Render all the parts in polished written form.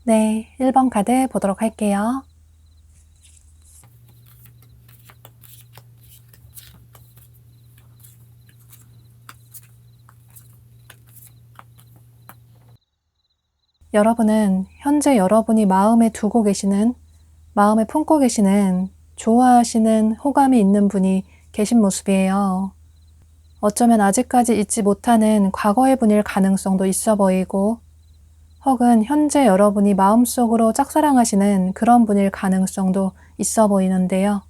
네, 1번 카드 보도록 할게요. 여러분은 현재 여러분이 마음에 두고 계시는, 마음에 품고 계시는, 좋아하시는 호감이 있는 분이 계신 모습이에요. 어쩌면 아직까지 잊지 못하는 과거의 분일 가능성도 있어 보이고, 혹은 현재 여러분이 마음속으로 짝사랑하시는 그런 분일 가능성도 있어 보이는데요.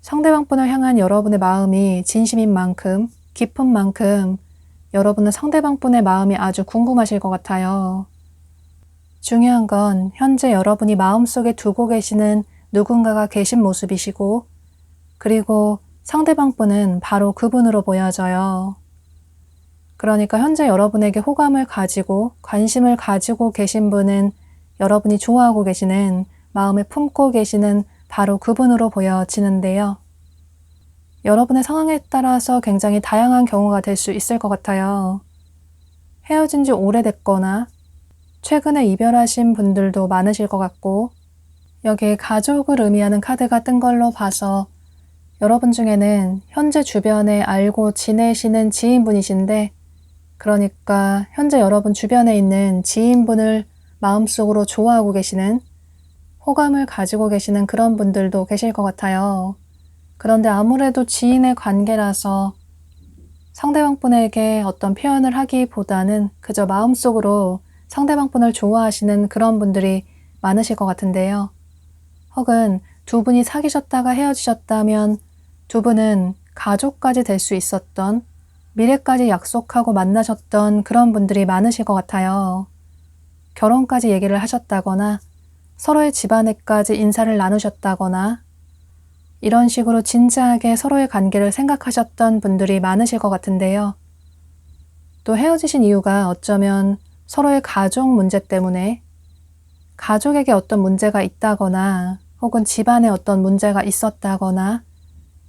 상대방 분을 향한 여러분의 마음이 진심인 만큼, 깊은 만큼 여러분은 상대방 분의 마음이 아주 궁금하실 것 같아요. 중요한 건 현재 여러분이 마음속에 두고 계시는 누군가가 계신 모습이시고, 그리고 상대방 분은 바로 그분으로 보여져요. 그러니까 현재 여러분에게 호감을 가지고 관심을 가지고 계신 분은 여러분이 좋아하고 계시는, 마음에 품고 계시는 바로 그분으로 보여지는데요. 여러분의 상황에 따라서 굉장히 다양한 경우가 될 수 있을 것 같아요. 헤어진 지 오래됐거나 최근에 이별하신 분들도 많으실 것 같고, 여기에 가족을 의미하는 카드가 뜬 걸로 봐서 여러분 중에는 현재 주변에 알고 지내시는 지인분이신데, 그러니까 현재 여러분 주변에 있는 지인분을 마음속으로 좋아하고 계시는, 호감을 가지고 계시는 그런 분들도 계실 것 같아요. 그런데 아무래도 지인의 관계라서 상대방 분에게 어떤 표현을 하기보다는 그저 마음속으로 상대방 분을 좋아하시는 그런 분들이 많으실 것 같은데요. 혹은 두 분이 사귀셨다가 헤어지셨다면 두 분은 가족까지 될 수 있었던, 미래까지 약속하고 만나셨던 그런 분들이 많으실 것 같아요. 결혼까지 얘기를 하셨다거나 서로의 집안에까지 인사를 나누셨다거나 이런 식으로 진지하게 서로의 관계를 생각하셨던 분들이 많으실 것 같은데요. 또 헤어지신 이유가 어쩌면 서로의 가족 문제 때문에 가족에게 어떤 문제가 있다거나 혹은 집안에 어떤 문제가 있었다거나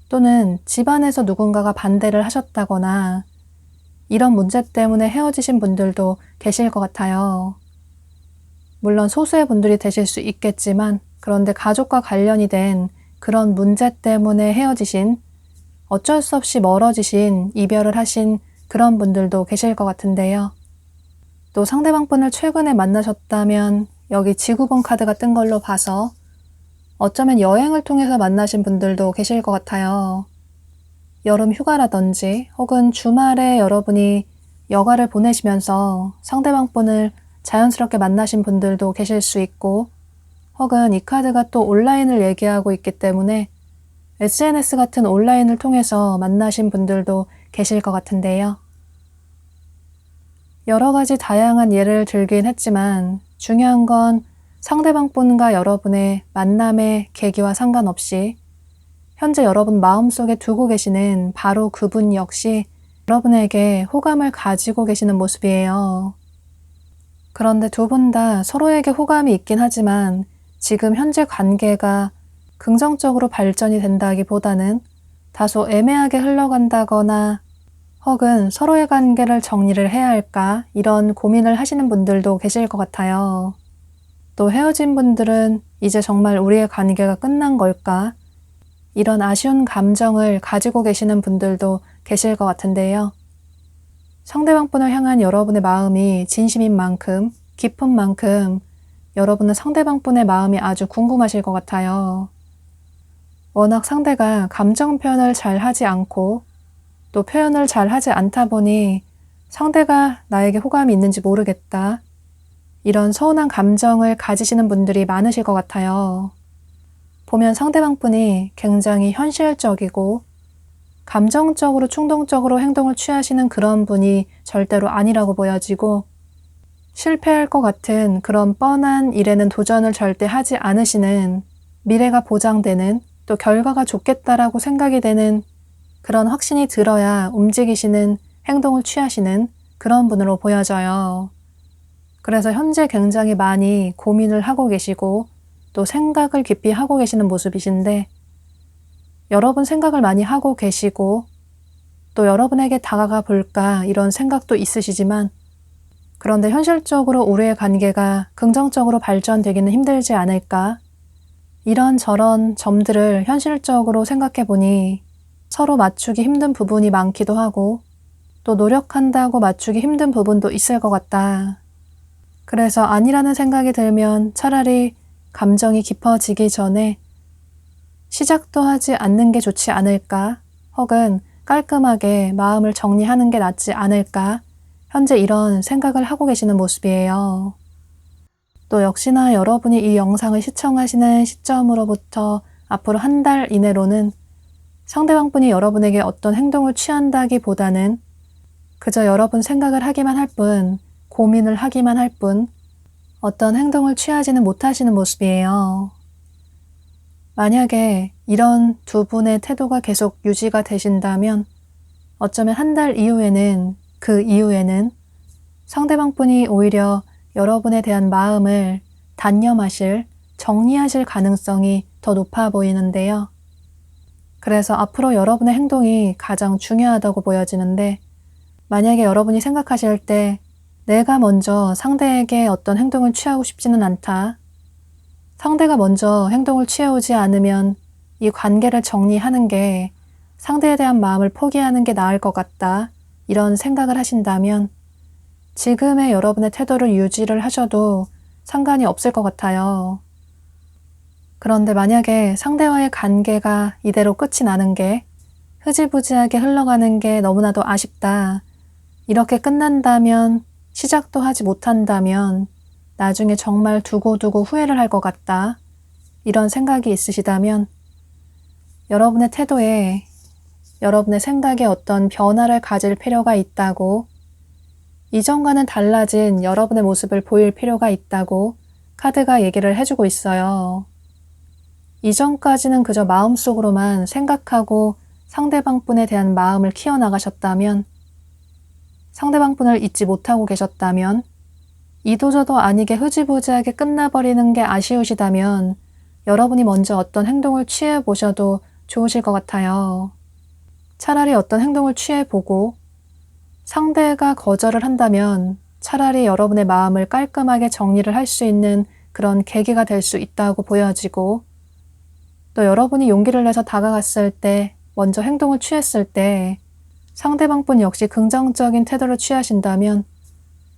또는 집안에서 누군가가 반대를 하셨다거나 이런 문제 때문에 헤어지신 분들도 계실 것 같아요. 물론 소수의 분들이 되실 수 있겠지만 그런데 가족과 관련이 된 그런 문제 때문에 헤어지신 어쩔 수 없이 멀어지신 이별을 하신 그런 분들도 계실 것 같은데요. 또 상대방 분을 최근에 만나셨다면 여기 지구본 카드가 뜬 걸로 봐서 어쩌면 여행을 통해서 만나신 분들도 계실 것 같아요. 여름 휴가라든지 혹은 주말에 여러분이 여가를 보내시면서 상대방 분을 자연스럽게 만나신 분들도 계실 수 있고 혹은 이 카드가 또 온라인을 얘기하고 있기 때문에 SNS 같은 온라인을 통해서 만나신 분들도 계실 것 같은데요. 여러 가지 다양한 예를 들긴 했지만 중요한 건 상대방 분과 여러분의 만남의 계기와 상관없이 현재 여러분 마음속에 두고 계시는 바로 그분 역시 여러분에게 호감을 가지고 계시는 모습이에요. 그런데 두 분 다 서로에게 호감이 있긴 하지만 지금 현재 관계가 긍정적으로 발전이 된다기보다는 다소 애매하게 흘러간다거나 혹은 서로의 관계를 정리를 해야 할까 이런 고민을 하시는 분들도 계실 것 같아요. 또 헤어진 분들은 이제 정말 우리의 관계가 끝난 걸까? 이런 아쉬운 감정을 가지고 계시는 분들도 계실 것 같은데요. 상대방 분을 향한 여러분의 마음이 진심인 만큼, 깊은 만큼 여러분은 상대방 분의 마음이 아주 궁금하실 것 같아요. 워낙 상대가 감정 표현을 잘 하지 않고 또 표현을 잘 하지 않다 보니 상대가 나에게 호감이 있는지 모르겠다. 이런 서운한 감정을 가지시는 분들이 많으실 것 같아요. 보면 상대방 분이 굉장히 현실적이고 감정적으로 충동적으로 행동을 취하시는 그런 분이 절대로 아니라고 보여지고 실패할 것 같은 그런 뻔한 일에는 도전을 절대 하지 않으시는 미래가 보장되는 또 결과가 좋겠다라고 생각이 되는 그런 확신이 들어야 움직이시는 행동을 취하시는 그런 분으로 보여져요. 그래서 현재 굉장히 많이 고민을 하고 계시고 또 생각을 깊이 하고 계시는 모습이신데 여러분 생각을 많이 하고 계시고 또 여러분에게 다가가 볼까 이런 생각도 있으시지만 그런데 현실적으로 우리의 관계가 긍정적으로 발전되기는 힘들지 않을까? 이런저런 점들을 현실적으로 생각해 보니 서로 맞추기 힘든 부분이 많기도 하고 또 노력한다고 맞추기 힘든 부분도 있을 것 같다. 그래서 아니라는 생각이 들면 차라리 감정이 깊어지기 전에 시작도 하지 않는 게 좋지 않을까? 혹은 깔끔하게 마음을 정리하는 게 낫지 않을까? 현재 이런 생각을 하고 계시는 모습이에요. 또 역시나 여러분이 이 영상을 시청하시는 시점으로부터 앞으로 한 달 이내로는 상대방 분이 여러분에게 어떤 행동을 취한다기보다는 그저 여러분 생각을 하기만 할 뿐, 고민을 하기만 할 뿐, 어떤 행동을 취하지는 못하시는 모습이에요. 만약에 이런 두 분의 태도가 계속 유지가 되신다면 어쩌면 한 달 이후에는 그 이후에는 상대방 분이 오히려 여러분에 대한 마음을 단념하실, 정리하실 가능성이 더 높아 보이는데요. 그래서 앞으로 여러분의 행동이 가장 중요하다고 보여지는데 만약에 여러분이 생각하실 때 내가 먼저 상대에게 어떤 행동을 취하고 싶지는 않다. 상대가 먼저 행동을 취해오지 않으면 이 관계를 정리하는 게 상대에 대한 마음을 포기하는 게 나을 것 같다. 이런 생각을 하신다면 지금의 여러분의 태도를 유지를 하셔도 상관이 없을 것 같아요. 그런데 만약에 상대와의 관계가 이대로 끝이 나는 게 흐지부지하게 흘러가는 게 너무나도 아쉽다. 이렇게 끝난다면 시작도 하지 못한다면 나중에 정말 두고두고 후회를 할 것 같다. 이런 생각이 있으시다면 여러분의 태도에 여러분의 생각에 어떤 변화를 가질 필요가 있다고 이전과는 달라진 여러분의 모습을 보일 필요가 있다고 카드가 얘기를 해주고 있어요. 이전까지는 그저 마음속으로만 생각하고 상대방 분에 대한 마음을 키워나가셨다면 상대방분을 잊지 못하고 계셨다면, 이도저도 아니게 흐지부지하게 끝나버리는 게 아쉬우시다면 여러분이 먼저 어떤 행동을 취해보셔도 좋으실 것 같아요. 차라리 어떤 행동을 취해보고 상대가 거절을 한다면 차라리 여러분의 마음을 깔끔하게 정리를 할 수 있는 그런 계기가 될 수 있다고 보여지고, 또 여러분이 용기를 내서 다가갔을 때, 먼저 행동을 취했을 때 상대방분 역시 긍정적인 태도를 취하신다면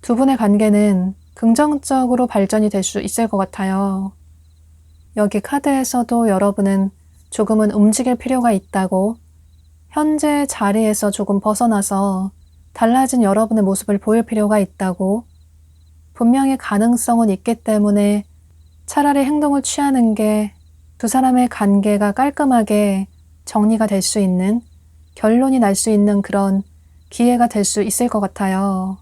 두 분의 관계는 긍정적으로 발전이 될 수 있을 것 같아요. 여기 카드에서도 여러분은 조금은 움직일 필요가 있다고, 현재 자리에서 조금 벗어나서 달라진 여러분의 모습을 보일 필요가 있다고, 분명히 가능성은 있기 때문에 차라리 행동을 취하는 게 두 사람의 관계가 깔끔하게 정리가 될 수 있는, 결론이 날 수 있는 그런 기회가 될 수 있을 것 같아요.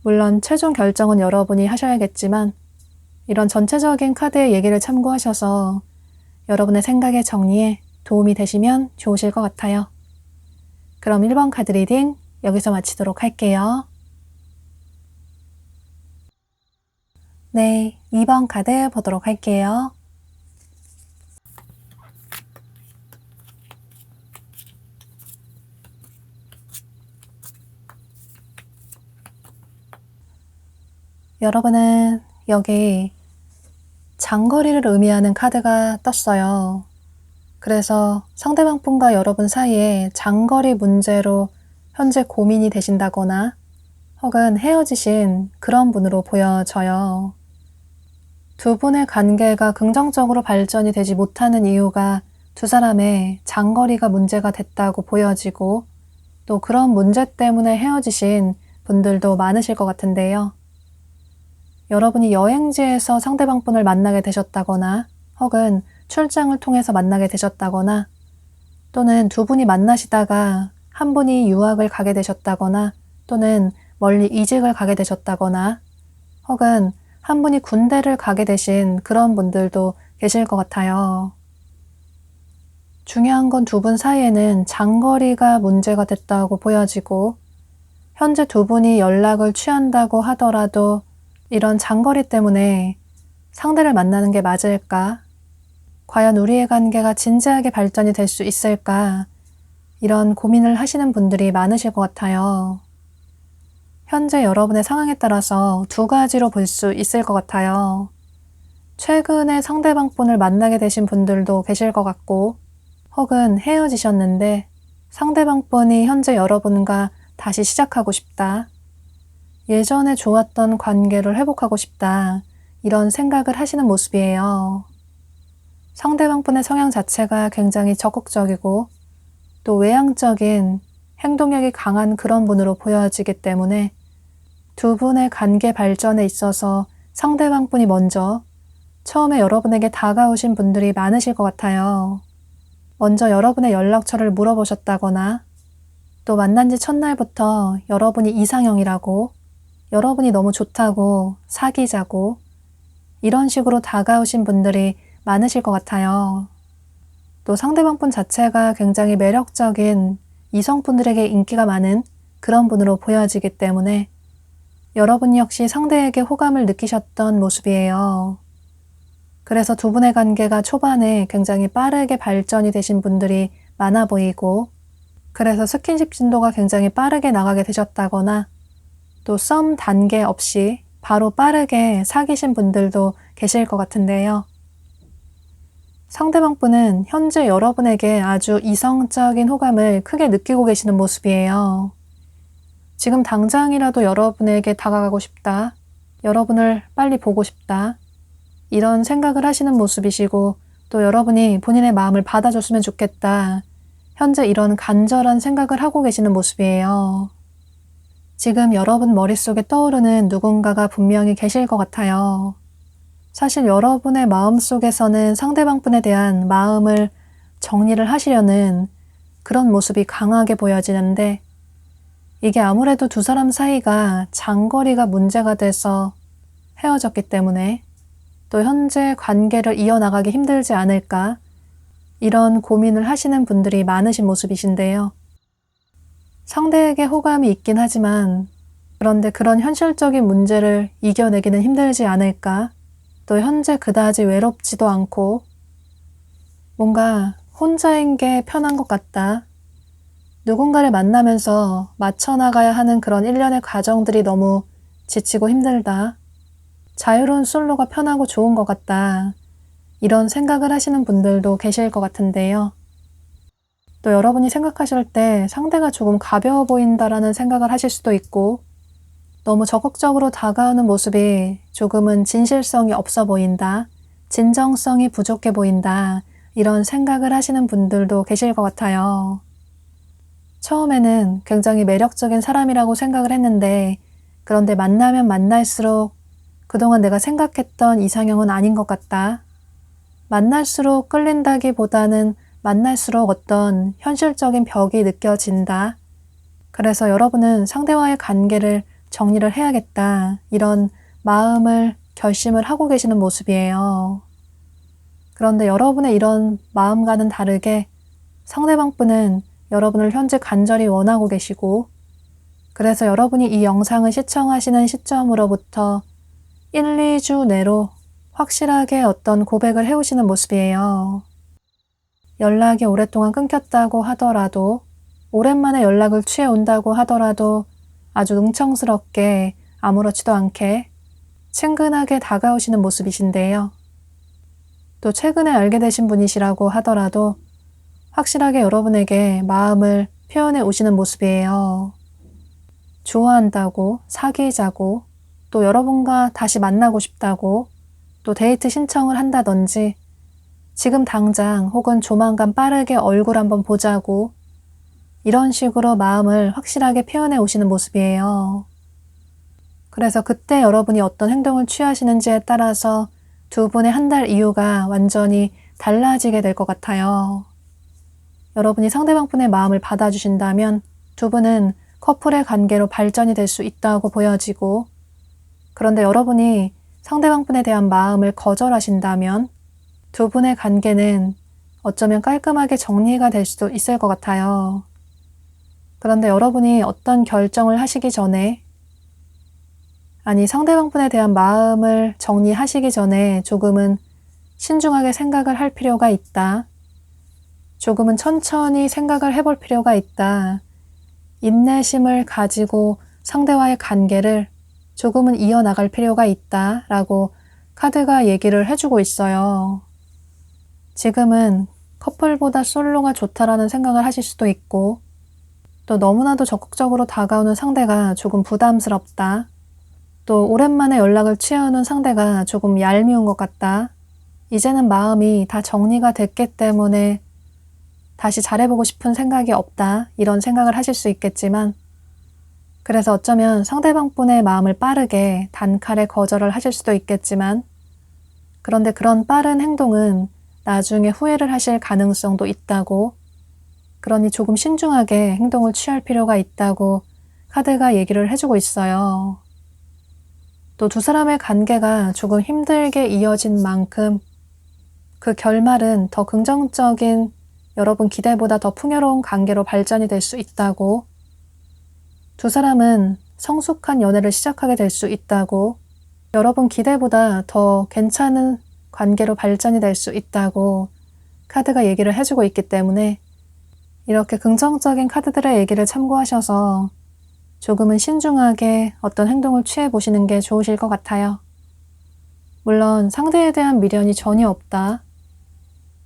물론 최종 결정은 여러분이 하셔야겠지만 이런 전체적인 카드의 얘기를 참고하셔서 여러분의 생각의 정리에 도움이 되시면 좋으실 것 같아요. 그럼 1번 카드 리딩 여기서 마치도록 할게요. 네, 2번 카드 보도록 할게요. 여러분은 여기 장거리를 의미하는 카드가 떴어요. 그래서 상대방 분과 여러분 사이에 장거리 문제로 현재 고민이 되신다거나 혹은 헤어지신 그런 분으로 보여져요. 두 분의 관계가 긍정적으로 발전이 되지 못하는 이유가 두 사람의 장거리가 문제가 됐다고 보여지고, 또 그런 문제 때문에 헤어지신 분들도 많으실 것 같은데요. 여러분이 여행지에서 상대방 분을 만나게 되셨다거나 혹은 출장을 통해서 만나게 되셨다거나, 또는 두 분이 만나시다가 한 분이 유학을 가게 되셨다거나 또는 멀리 이직을 가게 되셨다거나 혹은 한 분이 군대를 가게 되신 그런 분들도 계실 것 같아요. 중요한 건 두 분 사이에는 장거리가 문제가 됐다고 보여지고, 현재 두 분이 연락을 취한다고 하더라도 이런 장거리 때문에 상대를 만나는 게 맞을까? 과연 우리의 관계가 진지하게 발전이 될 수 있을까? 이런 고민을 하시는 분들이 많으실 것 같아요. 현재 여러분의 상황에 따라서 두 가지로 볼 수 있을 것 같아요. 최근에 상대방 분을 만나게 되신 분들도 계실 것 같고, 혹은 헤어지셨는데 상대방 분이 현재 여러분과 다시 시작하고 싶다, 예전에 좋았던 관계를 회복하고 싶다, 이런 생각을 하시는 모습이에요. 상대방 분의 성향 자체가 굉장히 적극적이고 또 외향적인 행동력이 강한 그런 분으로 보여지기 때문에 두 분의 관계 발전에 있어서 상대방 분이 먼저 처음에 여러분에게 다가오신 분들이 많으실 것 같아요. 먼저 여러분의 연락처를 물어보셨다거나, 또 만난 지 첫날부터 여러분이 이상형이라고, 여러분이 너무 좋다고, 사귀자고, 이런 식으로 다가오신 분들이 많으실 것 같아요. 또 상대방 분 자체가 굉장히 매력적인 이성분들에게 인기가 많은 그런 분으로 보여지기 때문에 여러분 역시 상대에게 호감을 느끼셨던 모습이에요. 그래서 두 분의 관계가 초반에 굉장히 빠르게 발전이 되신 분들이 많아 보이고, 그래서 스킨십 진도가 굉장히 빠르게 나가게 되셨다거나, 또 썸 단계 없이 바로 빠르게 사귀신 분들도 계실 것 같은데요. 상대방 분은 현재 여러분에게 아주 이성적인 호감을 크게 느끼고 계시는 모습이에요. 지금 당장이라도 여러분에게 다가가고 싶다, 여러분을 빨리 보고 싶다, 이런 생각을 하시는 모습이시고, 또 여러분이 본인의 마음을 받아줬으면 좋겠다, 현재 이런 간절한 생각을 하고 계시는 모습이에요. 지금 여러분 머릿속에 떠오르는 누군가가 분명히 계실 것 같아요. 사실 여러분의 마음속에서는 상대방 분에 대한 마음을 정리를 하시려는 그런 모습이 강하게 보여지는데, 이게 아무래도 두 사람 사이가 장거리가 문제가 돼서 헤어졌기 때문에 또 현재 관계를 이어나가기 힘들지 않을까, 이런 고민을 하시는 분들이 많으신 모습이신데요. 상대에게 호감이 있긴 하지만 그런데 그런 현실적인 문제를 이겨내기는 힘들지 않을까? 또 현재 그다지 외롭지도 않고 뭔가 혼자인 게 편한 것 같다. 누군가를 만나면서 맞춰나가야 하는 그런 일련의 과정들이 너무 지치고 힘들다. 자유로운 솔로가 편하고 좋은 것 같다. 이런 생각을 하시는 분들도 계실 것 같은데요. 또 여러분이 생각하실 때 상대가 조금 가벼워 보인다라는 생각을 하실 수도 있고 너무 적극적으로 다가오는 모습이 조금은 진실성이 없어 보인다. 진정성이 부족해 보인다. 이런 생각을 하시는 분들도 계실 것 같아요. 처음에는 굉장히 매력적인 사람이라고 생각을 했는데 그런데 만나면 만날수록 그동안 내가 생각했던 이상형은 아닌 것 같다. 만날수록 끌린다기보다는 만날수록 어떤 현실적인 벽이 느껴진다. 그래서 여러분은 상대와의 관계를 정리를 해야겠다. 이런 마음을 결심을 하고 계시는 모습이에요. 그런데 여러분의 이런 마음과는 다르게 상대방 분은 여러분을 현재 간절히 원하고 계시고 그래서 여러분이 이 영상을 시청하시는 시점으로부터 1, 2주 내로 확실하게 어떤 고백을 해오시는 모습이에요. 연락이 오랫동안 끊겼다고 하더라도 오랜만에 연락을 취해온다고 하더라도 아주 능청스럽게 아무렇지도 않게 친근하게 다가오시는 모습이신데요. 또 최근에 알게 되신 분이시라고 하더라도 확실하게 여러분에게 마음을 표현해 오시는 모습이에요. 좋아한다고, 사귀자고, 또 여러분과 다시 만나고 싶다고, 또 데이트 신청을 한다든지 지금 당장 혹은 조만간 빠르게 얼굴 한번 보자고 이런 식으로 마음을 확실하게 표현해 오시는 모습이에요. 그래서 그때 여러분이 어떤 행동을 취하시는지에 따라서 두 분의 한 달 이후가 완전히 달라지게 될 것 같아요. 여러분이 상대방 분의 마음을 받아주신다면 두 분은 커플의 관계로 발전이 될 수 있다고 보여지고 그런데 여러분이 상대방 분에 대한 마음을 거절하신다면 두 분의 관계는 어쩌면 깔끔하게 정리가 될 수도 있을 것 같아요. 그런데 여러분이 어떤 결정을 하시기 전에 아니 상대방 분에 대한 마음을 정리하시기 전에 조금은 신중하게 생각을 할 필요가 있다. 조금은 천천히 생각을 해볼 필요가 있다. 인내심을 가지고 상대와의 관계를 조금은 이어나갈 필요가 있다. 라고 카드가 얘기를 해주고 있어요. 지금은 커플보다 솔로가 좋다라는 생각을 하실 수도 있고 또 너무나도 적극적으로 다가오는 상대가 조금 부담스럽다. 또 오랜만에 연락을 취해오는 상대가 조금 얄미운 것 같다. 이제는 마음이 다 정리가 됐기 때문에 다시 잘해보고 싶은 생각이 없다. 이런 생각을 하실 수 있겠지만 그래서 어쩌면 상대방 분의 마음을 빠르게 단칼에 거절을 하실 수도 있겠지만 그런데 그런 빠른 행동은 나중에 후회를 하실 가능성도 있다고 그러니 조금 신중하게 행동을 취할 필요가 있다고 카드가 얘기를 해주고 있어요. 또 두 사람의 관계가 조금 힘들게 이어진 만큼 그 결말은 더 긍정적인 여러분 기대보다 더 풍요로운 관계로 발전이 될 수 있다고 두 사람은 성숙한 연애를 시작하게 될 수 있다고 여러분 기대보다 더 괜찮은 관계로 발전이 될 수 있다고 카드가 얘기를 해주고 있기 때문에 이렇게 긍정적인 카드들의 얘기를 참고하셔서 조금은 신중하게 어떤 행동을 취해 보시는 게 좋으실 것 같아요. 물론 상대에 대한 미련이 전혀 없다.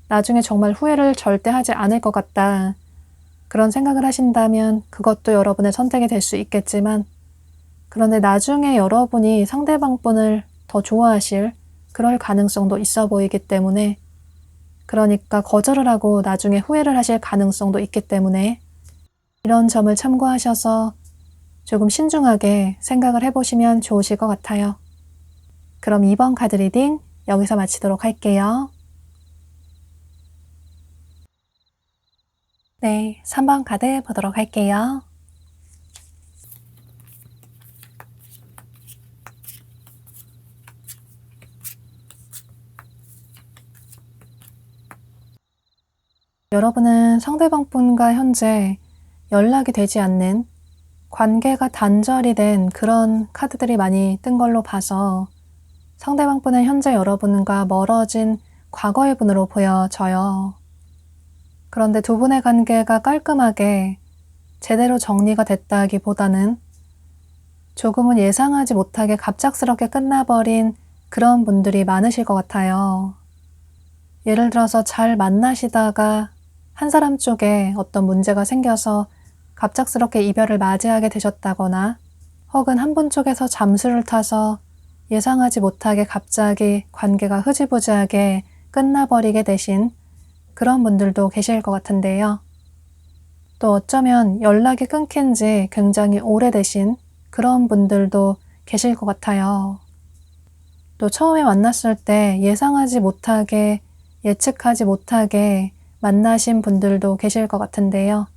나중에 정말 후회를 절대 하지 않을 것 같다. 그런 생각을 하신다면 그것도 여러분의 선택이 될 수 있겠지만 그런데 나중에 여러분이 상대방 분을 더 좋아하실 그럴 가능성도 있어 보이기 때문에 그러니까 거절을 하고 나중에 후회를 하실 가능성도 있기 때문에 이런 점을 참고하셔서 조금 신중하게 생각을 해보시면 좋으실 것 같아요. 그럼 2번 카드 리딩 여기서 마치도록 할게요. 네, 3번 카드 보도록 할게요. 여러분은 상대방 분과 현재 연락이 되지 않는, 관계가 단절이 된 그런 카드들이 많이 뜬 걸로 봐서 상대방 분은 현재 여러분과 멀어진 과거의 분으로 보여져요. 그런데 두 분의 관계가 깔끔하게 제대로 정리가 됐다기보다는 조금은 예상하지 못하게 갑작스럽게 끝나버린 그런 분들이 많으실 것 같아요. 예를 들어서 잘 만나시다가 한 사람 쪽에 어떤 문제가 생겨서 갑작스럽게 이별을 맞이하게 되셨다거나, 혹은 한 분 쪽에서 잠수를 타서 예상하지 못하게 갑자기 관계가 흐지부지하게 끝나버리게 되신 그런 분들도 계실 것 같은데요. 또 어쩌면 연락이 끊긴 지 굉장히 오래되신 그런 분들도 계실 것 같아요. 또 처음에 만났을 때 예상하지 못하게, 예측하지 못하게 만나신 분들도 계실 것 같은데요.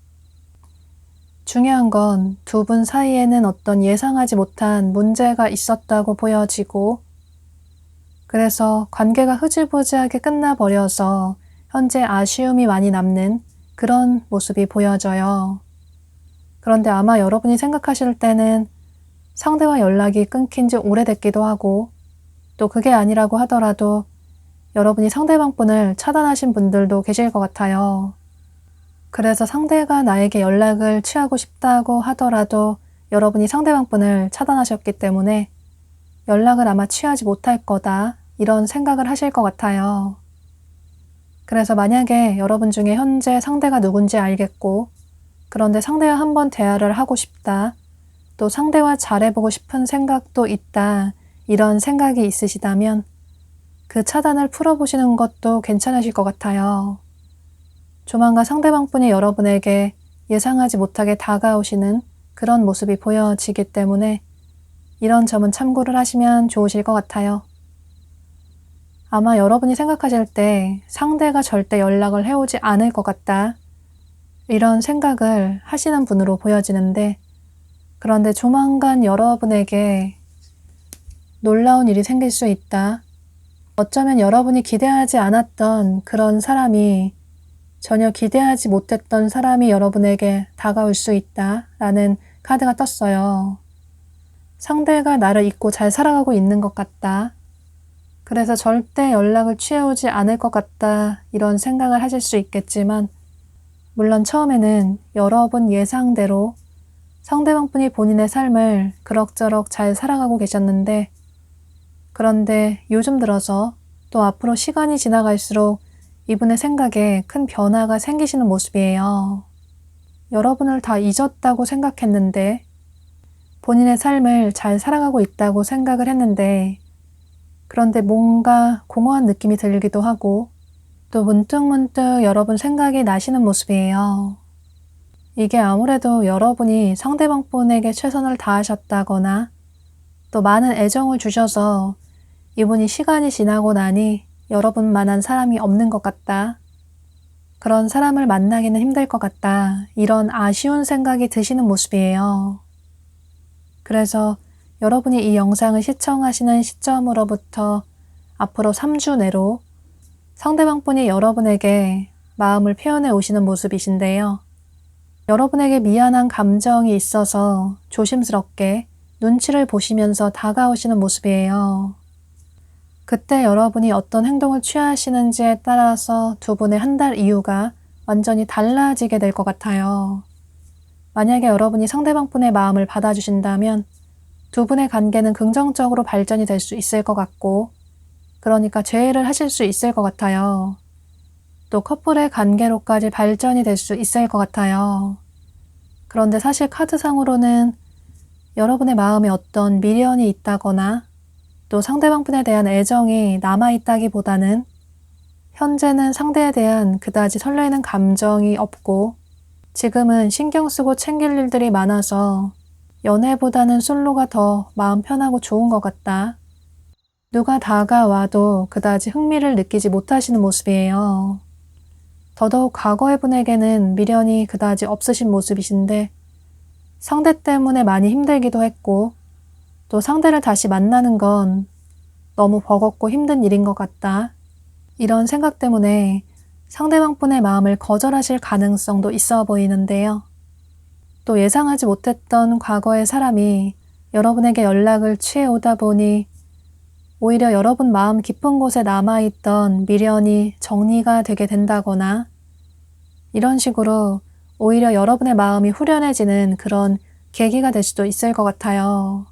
중요한 건 두 분 사이에는 어떤 예상하지 못한 문제가 있었다고 보여지고, 그래서 관계가 흐지부지하게 끝나버려서 현재 아쉬움이 많이 남는 그런 모습이 보여져요. 그런데 아마 여러분이 생각하실 때는 상대와 연락이 끊긴 지 오래됐기도 하고, 또 그게 아니라고 하더라도 여러분이 상대방 분을 차단하신 분들도 계실 것 같아요. 그래서 상대가 나에게 연락을 취하고 싶다고 하더라도 여러분이 상대방 분을 차단하셨기 때문에 연락을 아마 취하지 못할 거다, 이런 생각을 하실 것 같아요. 그래서 만약에 여러분 중에 현재 상대가 누군지 알겠고, 그런데 상대와 한번 대화를 하고 싶다, 또 상대와 잘해보고 싶은 생각도 있다, 이런 생각이 있으시다면 그 차단을 풀어보시는 것도 괜찮으실 것 같아요. 조만간 상대방 분이 여러분에게 예상하지 못하게 다가오시는 그런 모습이 보여지기 때문에 이런 점은 참고를 하시면 좋으실 것 같아요. 아마 여러분이 생각하실 때 상대가 절대 연락을 해오지 않을 것 같다, 이런 생각을 하시는 분으로 보여지는데, 그런데 조만간 여러분에게 놀라운 일이 생길 수 있다. 어쩌면 여러분이 기대하지 않았던 그런 사람이, 전혀 기대하지 못했던 사람이 여러분에게 다가올 수 있다 라는 카드가 떴어요. 상대가 나를 잊고 잘 살아가고 있는 것 같다. 그래서 절대 연락을 취해오지 않을 것 같다, 이런 생각을 하실 수 있겠지만, 물론 처음에는 여러분 예상대로 상대방 분이 본인의 삶을 그럭저럭 잘 살아가고 계셨는데, 그런데 요즘 들어서 또 앞으로 시간이 지나갈수록 이분의 생각에 큰 변화가 생기시는 모습이에요. 여러분을 다 잊었다고 생각했는데, 본인의 삶을 잘 살아가고 있다고 생각을 했는데, 그런데 뭔가 공허한 느낌이 들기도 하고, 또 문득문득 여러분 생각이 나시는 모습이에요. 이게 아무래도 여러분이 상대방 분에게 최선을 다하셨다거나, 또 많은 애정을 주셔서 이분이 시간이 지나고 나니 여러분만한 사람이 없는 것 같다, 그런 사람을 만나기는 힘들 것 같다, 이런 아쉬운 생각이 드시는 모습이에요. 그래서 여러분이 이 영상을 시청하시는 시점으로부터 앞으로 3주 내로 상대방 분이 여러분에게 마음을 표현해 오시는 모습이신데요. 여러분에게 미안한 감정이 있어서 조심스럽게 눈치를 보시면서 다가오시는 모습이에요. 그때 여러분이 어떤 행동을 취하시는지에 따라서 두 분의 한 달 이후가 완전히 달라지게 될 것 같아요. 만약에 여러분이 상대방 분의 마음을 받아주신다면 두 분의 관계는 긍정적으로 발전이 될 수 있을 것 같고, 그러니까 재회를 하실 수 있을 것 같아요. 또 커플의 관계로까지 발전이 될 수 있을 것 같아요. 그런데 사실 카드상으로는 여러분의 마음에 어떤 미련이 있다거나, 또 상대방 분에 대한 애정이 남아있다기보다는 현재는 상대에 대한 그다지 설레는 감정이 없고, 지금은 신경 쓰고 챙길 일들이 많아서 연애보다는 솔로가 더 마음 편하고 좋은 것 같다. 누가 다가와도 그다지 흥미를 느끼지 못하시는 모습이에요. 더더욱 과거의 분에게는 미련이 그다지 없으신 모습이신데, 상대 때문에 많이 힘들기도 했고, 또 상대를 다시 만나는 건 너무 버겁고 힘든 일인 것 같다, 이런 생각 때문에 상대방 분의 마음을 거절하실 가능성도 있어 보이는데요. 또 예상하지 못했던 과거의 사람이 여러분에게 연락을 취해 오다 보니 오히려 여러분 마음 깊은 곳에 남아있던 미련이 정리가 되게 된다거나 이런 식으로 오히려 여러분의 마음이 후련해지는 그런 계기가 될 수도 있을 것 같아요.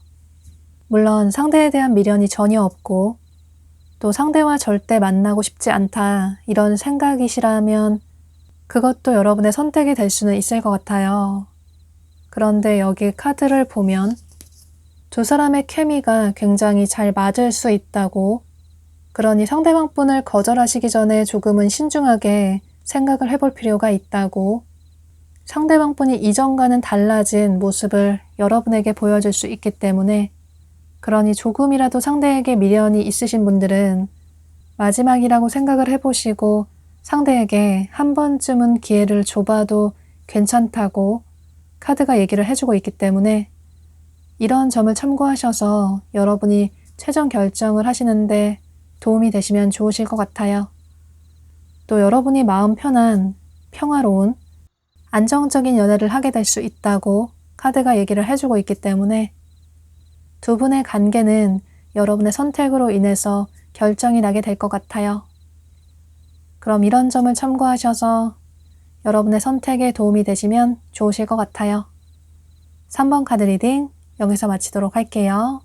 물론 상대에 대한 미련이 전혀 없고 또 상대와 절대 만나고 싶지 않다 이런 생각이시라면 그것도 여러분의 선택이 될 수는 있을 것 같아요. 그런데 여기 카드를 보면 두 사람의 케미가 굉장히 잘 맞을 수 있다고, 그러니 상대방 분을 거절하시기 전에 조금은 신중하게 생각을 해볼 필요가 있다고, 상대방 분이 이전과는 달라진 모습을 여러분에게 보여줄 수 있기 때문에, 그러니 조금이라도 상대에게 미련이 있으신 분들은 마지막이라고 생각을 해보시고 상대에게 한 번쯤은 기회를 줘봐도 괜찮다고 카드가 얘기를 해주고 있기 때문에 이런 점을 참고하셔서 여러분이 최종 결정을 하시는데 도움이 되시면 좋으실 것 같아요. 또 여러분이 마음 편한, 평화로운, 안정적인 연애를 하게 될 수 있다고 카드가 얘기를 해주고 있기 때문에 두 분의 관계는 여러분의 선택으로 인해서 결정이 나게 될 것 같아요. 그럼 이런 점을 참고하셔서 여러분의 선택에 도움이 되시면 좋으실 것 같아요. 3번 카드 리딩 여기서 마치도록 할게요.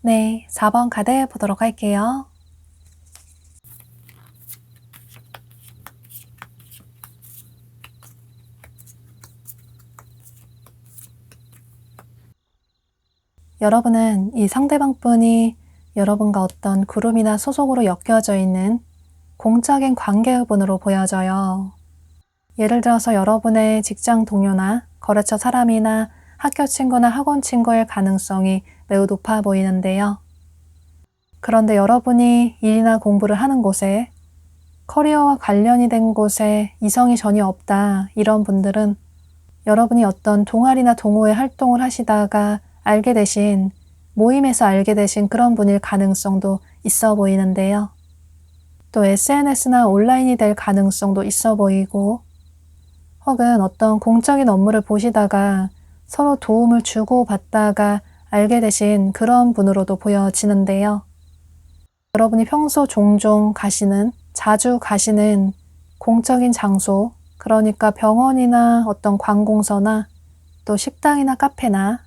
네, 4번 카드 보도록 할게요. 여러분은 이 상대방 분이 여러분과 어떤 그룹이나 소속으로 엮여져 있는 공적인 관계분으로 보여져요. 예를 들어서 여러분의 직장 동료나 거래처 사람이나 학교 친구나 학원 친구일 가능성이 매우 높아 보이는데요. 그런데 여러분이 일이나 공부를 하는 곳에 커리어와 관련이 된 곳에 이성이 전혀 없다 이런 분들은 여러분이 어떤 동아리나 동호회 활동을 하시다가 알게 되신, 모임에서 알게 되신 그런 분일 가능성도 있어 보이는데요. 또 SNS나 온라인이 될 가능성도 있어 보이고, 혹은 어떤 공적인 업무를 보시다가 서로 도움을 주고받다가 알게 되신 그런 분으로도 보여지는데요. 여러분이 평소 종종 가시는, 자주 가시는 공적인 장소, 그러니까 병원이나 어떤 관공서나 또 식당이나 카페나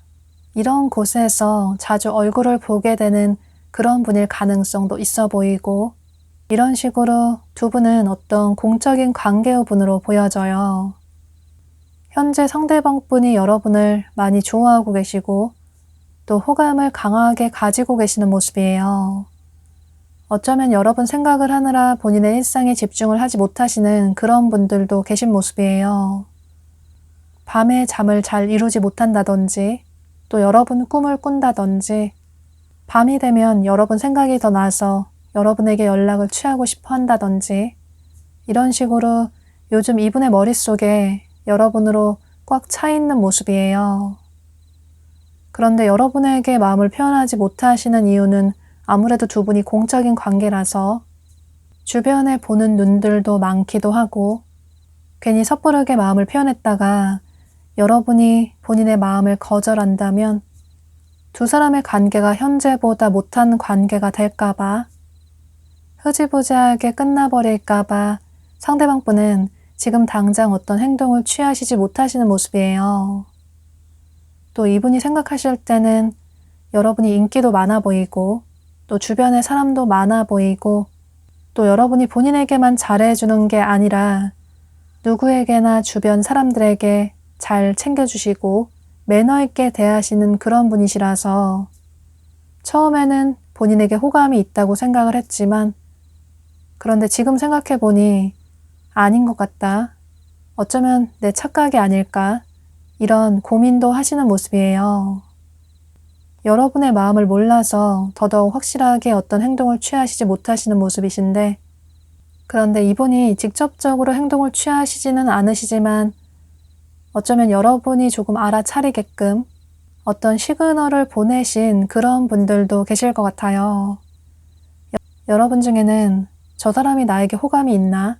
이런 곳에서 자주 얼굴을 보게 되는 그런 분일 가능성도 있어 보이고, 이런 식으로 두 분은 어떤 공적인 관계분으로 보여져요. 현재 상대방 분이 여러분을 많이 좋아하고 계시고 또 호감을 강하게 가지고 계시는 모습이에요. 어쩌면 여러분 생각을 하느라 본인의 일상에 집중을 하지 못하시는 그런 분들도 계신 모습이에요. 밤에 잠을 잘 이루지 못한다든지 또 여러분 꿈을 꾼다든지 밤이 되면 여러분 생각이 더 나서 여러분에게 연락을 취하고 싶어 한다든지 이런 식으로 요즘 이분의 머릿속에 여러분으로 꽉 차 있는 모습이에요. 그런데 여러분에게 마음을 표현하지 못하시는 이유는 아무래도 두 분이 공적인 관계라서 주변에 보는 눈들도 많기도 하고 괜히 섣부르게 마음을 표현했다가 여러분이 본인의 마음을 거절한다면 두 사람의 관계가 현재보다 못한 관계가 될까봐, 흐지부지하게 끝나버릴까봐 상대방 분은 지금 당장 어떤 행동을 취하시지 못하시는 모습이에요. 또 이분이 생각하실 때는 여러분이 인기도 많아 보이고 또 주변에 사람도 많아 보이고 또 여러분이 본인에게만 잘해주는 게 아니라 누구에게나 주변 사람들에게 잘 챙겨주시고 매너 있게 대하시는 그런 분이시라서 처음에는 본인에게 호감이 있다고 생각을 했지만 그런데 지금 생각해보니 아닌 것 같다. 어쩌면 내 착각이 아닐까? 이런 고민도 하시는 모습이에요. 여러분의 마음을 몰라서 더더욱 확실하게 어떤 행동을 취하시지 못하시는 모습이신데 그런데 이분이 직접적으로 행동을 취하시지는 않으시지만 어쩌면 여러분이 조금 알아차리게끔 어떤 시그널을 보내신 그런 분들도 계실 것 같아요. 여러분 중에는 저 사람이 나에게 호감이 있나?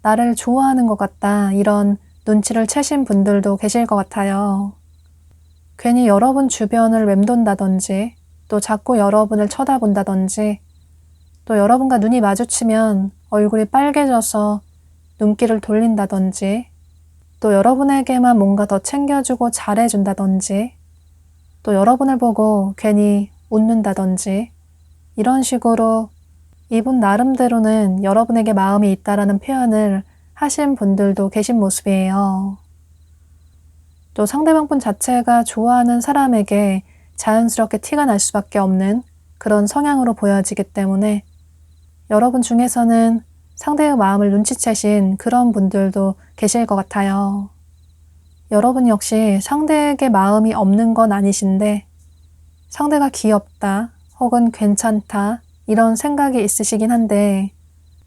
나를 좋아하는 것 같다 이런 눈치를 채신 분들도 계실 것 같아요. 괜히 여러분 주변을 맴돈다든지 또 자꾸 여러분을 쳐다본다든지 또 여러분과 눈이 마주치면 얼굴이 빨개져서 눈길을 돌린다든지 또 여러분에게만 뭔가 더 챙겨주고 잘해준다든지 또 여러분을 보고 괜히 웃는다든지 이런 식으로 이분 나름대로는 여러분에게 마음이 있다라는 표현을 하신 분들도 계신 모습이에요. 또 상대방분 자체가 좋아하는 사람에게 자연스럽게 티가 날 수밖에 없는 그런 성향으로 보여지기 때문에 여러분 중에서는 상대의 마음을 눈치채신 그런 분들도 계실 것 같아요. 여러분 역시 상대에게 마음이 없는 건 아니신데 상대가 귀엽다 혹은 괜찮다 이런 생각이 있으시긴 한데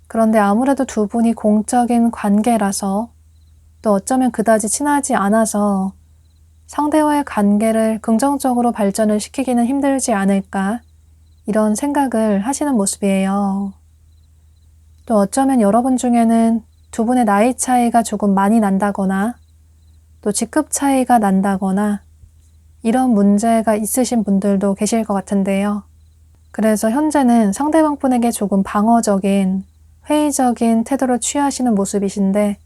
그런데 아무래도 두 분이 공적인 관계라서 또 어쩌면 그다지 친하지 않아서 상대와의 관계를 긍정적으로 발전을 시키기는 힘들지 않을까 이런 생각을 하시는 모습이에요. 또 어쩌면 여러분 중에는 두 분의 나이 차이가 조금 많이 난다거나 또 직급 차이가 난다거나 이런 문제가 있으신 분들도 계실 것 같은데요. 그래서 현재는 상대방 분에게 조금 방어적인, 회의적인 태도를 취하시는 모습이신데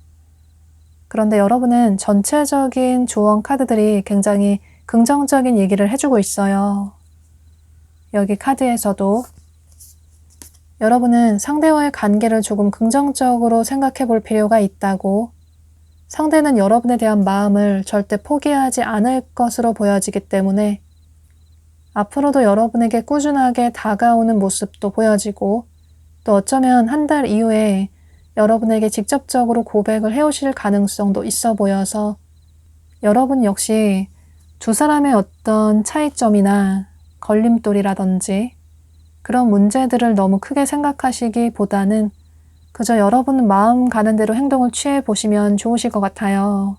그런데 여러분은 전체적인 조언 카드들이 굉장히 긍정적인 얘기를 해주고 있어요. 여기 카드에서도 여러분은 상대와의 관계를 조금 긍정적으로 생각해 볼 필요가 있다고 상대는 여러분에 대한 마음을 절대 포기하지 않을 것으로 보여지기 때문에 앞으로도 여러분에게 꾸준하게 다가오는 모습도 보여지고 또 어쩌면 한 달 이후에 여러분에게 직접적으로 고백을 해오실 가능성도 있어 보여서 여러분 역시 두 사람의 어떤 차이점이나 걸림돌이라든지 그런 문제들을 너무 크게 생각하시기보다는 그저 여러분 마음 가는 대로 행동을 취해 보시면 좋으실 것 같아요.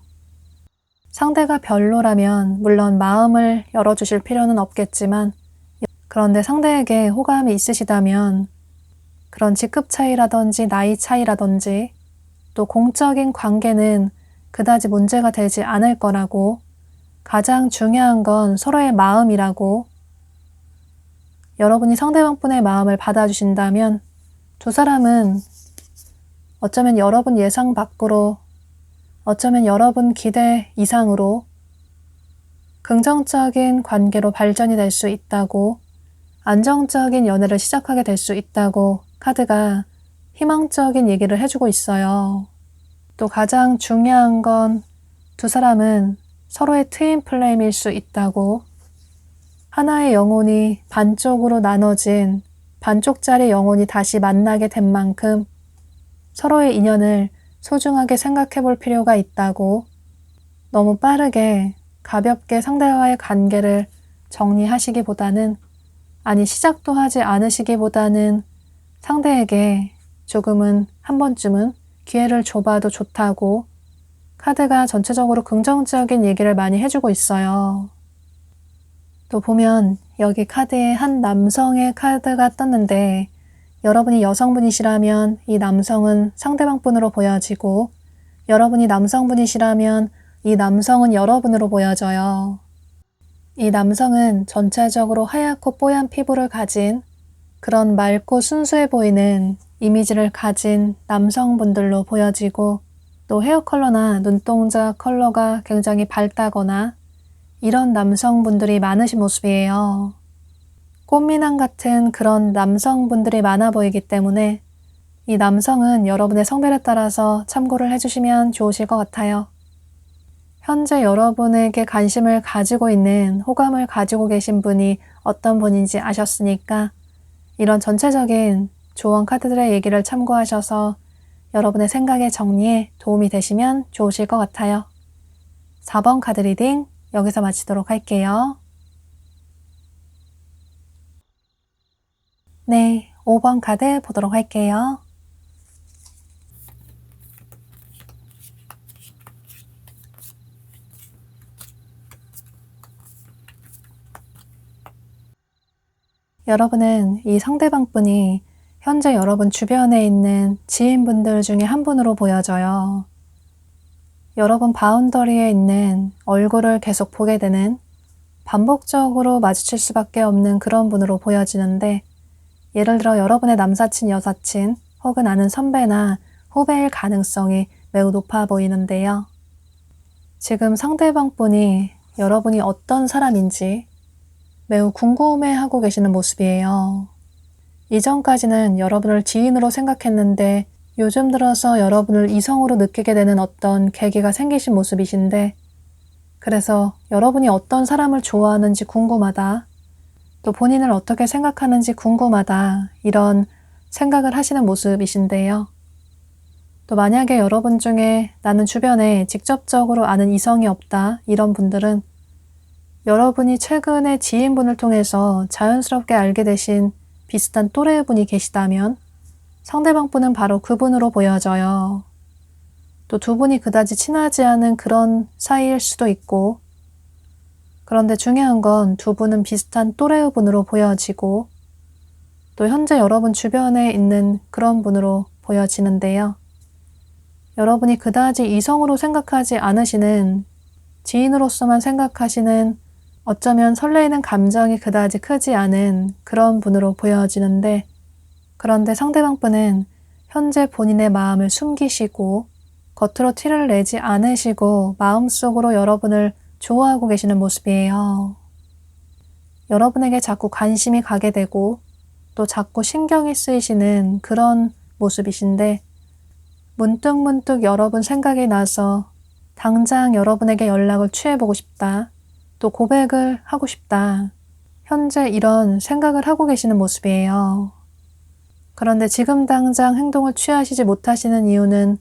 상대가 별로라면 물론 마음을 열어주실 필요는 없겠지만 그런데 상대에게 호감이 있으시다면 그런 직급 차이라든지 나이 차이라든지 또 공적인 관계는 그다지 문제가 되지 않을 거라고 가장 중요한 건 서로의 마음이라고 여러분이 상대방분의 마음을 받아주신다면 두 사람은 어쩌면 여러분 예상 밖으로 어쩌면 여러분 기대 이상으로 긍정적인 관계로 발전이 될 수 있다고 안정적인 연애를 시작하게 될 수 있다고 카드가 희망적인 얘기를 해주고 있어요. 또 가장 중요한 건 두 사람은 서로의 트윈 플레임일 수 있다고 하나의 영혼이 반쪽으로 나눠진 반쪽짜리 영혼이 다시 만나게 된 만큼 서로의 인연을 소중하게 생각해 볼 필요가 있다고 너무 빠르게 가볍게 상대와의 관계를 정리하시기보다는 아니 시작도 하지 않으시기보다는 상대에게 조금은 한 번쯤은 기회를 줘봐도 좋다고 카드가 전체적으로 긍정적인 얘기를 많이 해주고 있어요. 또 보면 여기 카드에 한 남성의 카드가 떴는데 여러분이 여성분이시라면 이 남성은 상대방 분으로 보여지고 여러분이 남성분이시라면 이 남성은 여러분으로 보여져요. 이 남성은 전체적으로 하얗고 뽀얀 피부를 가진 그런 맑고 순수해 보이는 이미지를 가진 남성분들로 보여지고 또 헤어 컬러나 눈동자 컬러가 굉장히 밝다거나 이런 남성분들이 많으신 모습이에요. 꽃미남 같은 그런 남성분들이 많아 보이기 때문에 이 남성은 여러분의 성별에 따라서 참고를 해주시면 좋으실 것 같아요. 현재 여러분에게 관심을 가지고 있는 호감을 가지고 계신 분이 어떤 분인지 아셨으니까 이런 전체적인 조언 카드들의 얘기를 참고하셔서 여러분의 생각의 정리에 도움이 되시면 좋으실 것 같아요. 4번 카드 리딩 여기서 마치도록 할게요. 네, 5번 카드 보도록 할게요. 여러분은 이 상대방 분이 현재 여러분 주변에 있는 지인분들 중에 한 분으로 보여져요. 여러분 바운더리에 있는 얼굴을 계속 보게 되는, 반복적으로 마주칠 수밖에 없는 그런 분으로 보여지는데, 예를 들어 여러분의 남사친, 여사친 혹은 아는 선배나 후배일 가능성이 매우 높아 보이는데요. 지금 상대방 분이 여러분이 어떤 사람인지 매우 궁금해하고 계시는 모습이에요. 이전까지는 여러분을 지인으로 생각했는데 요즘 들어서 여러분을 이성으로 느끼게 되는 어떤 계기가 생기신 모습이신데, 그래서 여러분이 어떤 사람을 좋아하는지 궁금하다, 또 본인을 어떻게 생각하는지 궁금하다, 이런 생각을 하시는 모습이신데요. 또 만약에 여러분 중에 나는 주변에 직접적으로 아는 이성이 없다, 이런 분들은 여러분이 최근에 지인분을 통해서 자연스럽게 알게 되신 비슷한 또래 분이 계시다면 상대방 분은 바로 그분으로 보여져요. 또 두 분이 그다지 친하지 않은 그런 사이일 수도 있고, 그런데 중요한 건 두 분은 비슷한 또래의 분으로 보여지고, 또 현재 여러분 주변에 있는 그런 분으로 보여지는데요. 여러분이 그다지 이성으로 생각하지 않으시는, 지인으로서만 생각하시는, 어쩌면 설레이는 감정이 그다지 크지 않은 그런 분으로 보여지는데, 그런데 상대방 분은 현재 본인의 마음을 숨기시고 겉으로 티를 내지 않으시고 마음속으로 여러분을 좋아하고 계시는 모습이에요. 여러분에게 자꾸 관심이 가게 되고 또 자꾸 신경이 쓰이시는 그런 모습이신데, 문득문득 여러분 생각이 나서 당장 여러분에게 연락을 취해보고 싶다, 또 고백을 하고 싶다, 현재 이런 생각을 하고 계시는 모습이에요. 그런데 지금 당장 행동을 취하시지 못하시는 이유는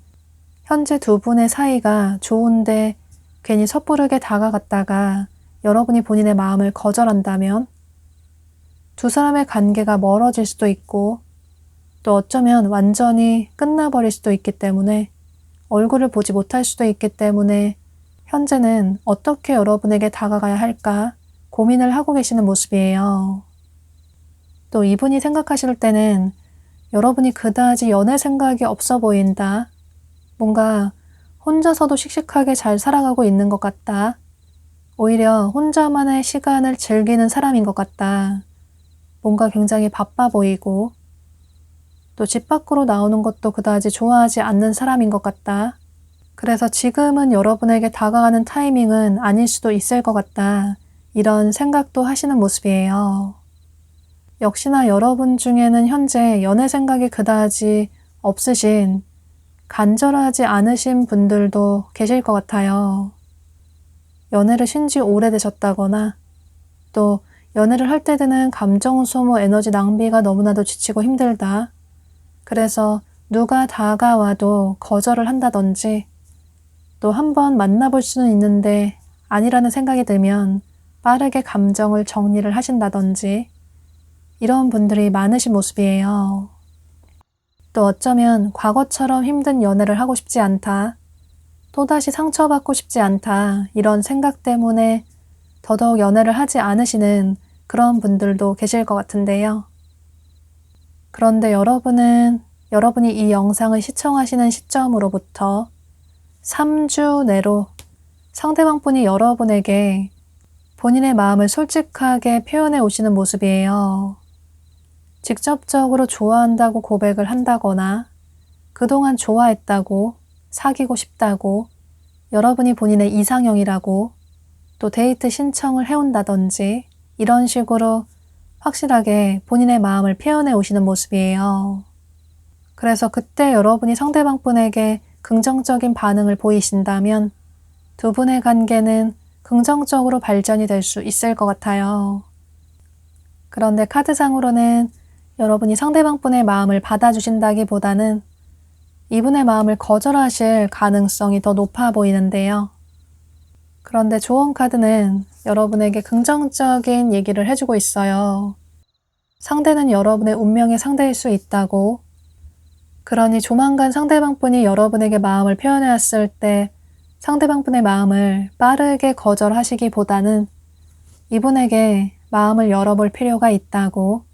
현재 두 분의 사이가 좋은데 괜히 섣부르게 다가갔다가 여러분이 본인의 마음을 거절한다면 두 사람의 관계가 멀어질 수도 있고, 또 어쩌면 완전히 끝나버릴 수도 있기 때문에, 얼굴을 보지 못할 수도 있기 때문에 현재는 어떻게 여러분에게 다가가야 할까 고민을 하고 계시는 모습이에요. 또 이분이 생각하실 때는 여러분이 그다지 연애 생각이 없어 보인다, 뭔가 혼자서도 씩씩하게 잘 살아가고 있는 것 같다, 오히려 혼자만의 시간을 즐기는 사람인 것 같다, 뭔가 굉장히 바빠 보이고 또 집 밖으로 나오는 것도 그다지 좋아하지 않는 사람인 것 같다, 그래서 지금은 여러분에게 다가가는 타이밍은 아닐 수도 있을 것 같다, 이런 생각도 하시는 모습이에요. 역시나 여러분 중에는 현재 연애 생각이 그다지 없으신, 간절하지 않으신 분들도 계실 것 같아요. 연애를 쉰 지 오래되셨다거나, 또 연애를 할 때 드는 감정 소모, 에너지 낭비가 너무나도 지치고 힘들다, 그래서 누가 다가와도 거절을 한다든지, 또 한번 만나볼 수는 있는데 아니라는 생각이 들면 빠르게 감정을 정리를 하신다든지, 이런 분들이 많으신 모습이에요. 또 어쩌면 과거처럼 힘든 연애를 하고 싶지 않다, 또다시 상처받고 싶지 않다, 이런 생각 때문에 더더욱 연애를 하지 않으시는 그런 분들도 계실 것 같은데요. 그런데 여러분이 이 영상을 시청하시는 시점으로부터 3주 내로 상대방 분이 여러분에게 본인의 마음을 솔직하게 표현해 오시는 모습이에요. 직접적으로 좋아한다고 고백을 한다거나, 그동안 좋아했다고, 사귀고 싶다고, 여러분이 본인의 이상형이라고, 또 데이트 신청을 해온다든지, 이런 식으로 확실하게 본인의 마음을 표현해 오시는 모습이에요. 그래서 그때 여러분이 상대방 분에게 긍정적인 반응을 보이신다면 두 분의 관계는 긍정적으로 발전이 될 수 있을 것 같아요. 그런데 카드상으로는 여러분이 상대방 분의 마음을 받아주신다기보다는 이분의 마음을 거절하실 가능성이 더 높아 보이는데요. 그런데 조언 카드는 여러분에게 긍정적인 얘기를 해주고 있어요. 상대는 여러분의 운명의 상대일 수 있다고, 그러니 조만간 상대방 분이 여러분에게 마음을 표현해 왔을 때 상대방 분의 마음을 빠르게 거절하시기보다는 이분에게 마음을 열어볼 필요가 있다고,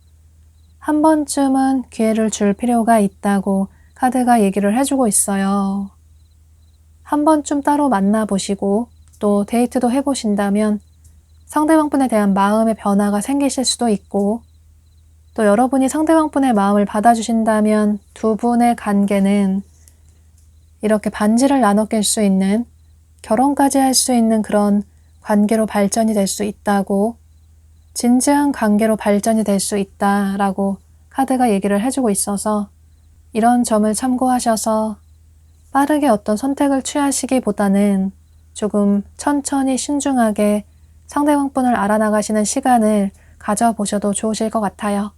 한 번쯤은 기회를 줄 필요가 있다고 카드가 얘기를 해주고 있어요. 한 번쯤 따로 만나보시고 또 데이트도 해보신다면 상대방분에 대한 마음의 변화가 생기실 수도 있고, 또 여러분이 상대방분의 마음을 받아주신다면 두 분의 관계는 이렇게 반지를 나눠 낄 수 있는, 결혼까지 할 수 있는 그런 관계로 발전이 될 수 있다고, 진지한 관계로 발전이 될 수 있다라고 카드가 얘기를 해주고 있어서 이런 점을 참고하셔서 빠르게 어떤 선택을 취하시기보다는 조금 천천히 신중하게 상대방분을 알아나가시는 시간을 가져보셔도 좋으실 것 같아요.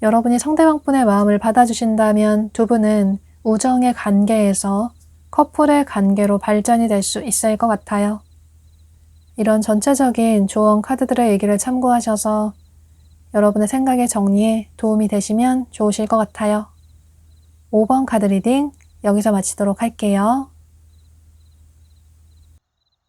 여러분이 상대방분의 마음을 받아주신다면 두 분은 우정의 관계에서 커플의 관계로 발전이 될 수 있을 것 같아요. 이런 전체적인 조언 카드들의 얘기를 참고하셔서 여러분의 생각의 정리에 도움이 되시면 좋으실 것 같아요. 5번 카드 리딩 여기서 마치도록 할게요.